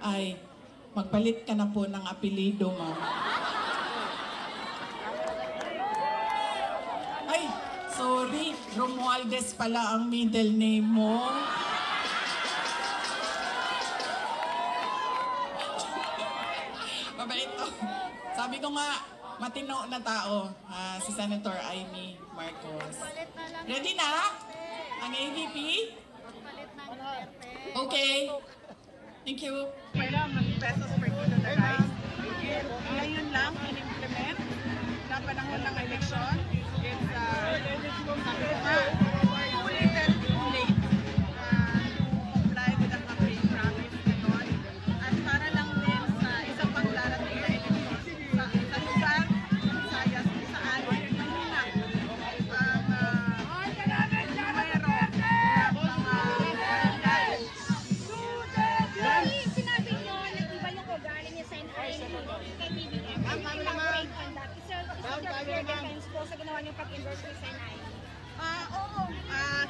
Ay, magpalit ka na po ng apelido mo. Ay, sorry. Romualdez pala ang middle name mo. Mabait to. Sabi ko nga, matino na tao, si Senator Amy Marcos. Ready na? Ang AVP? Okay. Thank you. Pwera, mag-pesos per kilo na rice. Ngayon lang, in-implement na panahon ng eleksyon. It's, sabi ko nga, too little too late to comply with the campaign promise ngayon. At para lang din sa isang pagdarating na eleksyon sa lugar, Visayas, kung saan mahina ang numero ng mga Sinabi nyo na iba yung ugali niya sa kay BBM. Ang elaborate on that. Is your defense po sa ginawa niyong pag-endorse ni Senay? Oo.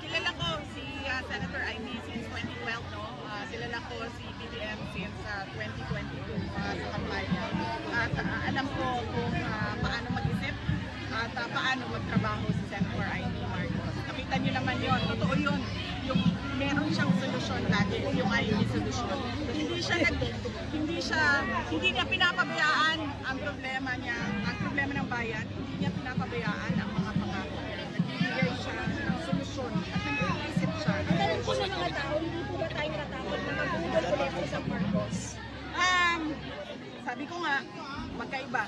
Kilala ko si Senator Amy since 2012, no? Kilala ko si BBM since 2022 sa kampanya. At alam ko kung paano mag-isip at paano magtrabaho si Senator Amy Marcos. Nakita niyo naman yon, totoo yun. Yung meron siyang solusyon lagi, yung Amy solusyon. Hindi niya pinapabayaan ang problema niya, ang problema ng bayan. Hindi niya pinapabayaan ang mga pangako niya. Nagbibigay siya ng solusyon at nag-iisip siya. Ang tanong po sa mga tao, hindi po ba tayo natakot na mag-ugol ulit po sa Marcos? Sabi ko nga, magkaiba.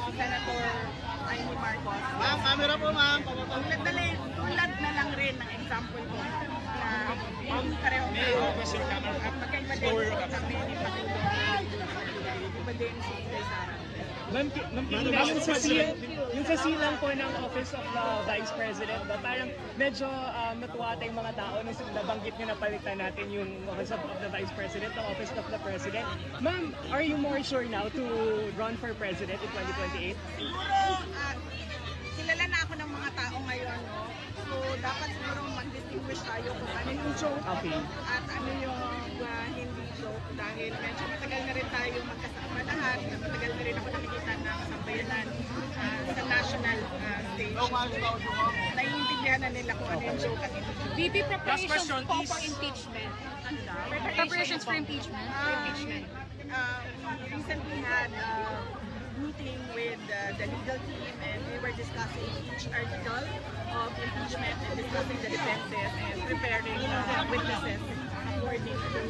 Si Senator Amy Marcos. Ma'am, camera po ma'am. Tulad na lang rin ng example ko na pareho magkaiba din kami ni Panginoon. Iba din si Inday Sara. Ma'am, yung sa silang po ng Office of the Vice President, parang medyo natuwa tayong mga tao nung nabanggit nyo na palitan natin yung Office of the Vice President, the Office of the President. Ma'am, are you more sure now to run for President in 2028? Siguro, kilala na ako ng mga tao ngayon, no? So, dapat siguro mag-distinguish tayo kung ano yung joke at ano yung hindi joke dahil medyo matagal na rin tayo magkasama lahat, matagal na rin ako nakikita ng sambayanan sa national stage. Naiintindihan na nila kung ano yung joke at hindi joke. VP, preparations po for impeachment. Preparations for impeachment? Recently had meeting with the legal team and we were discussing each article of impeachment and discussing the defenses and preparing witnesses according to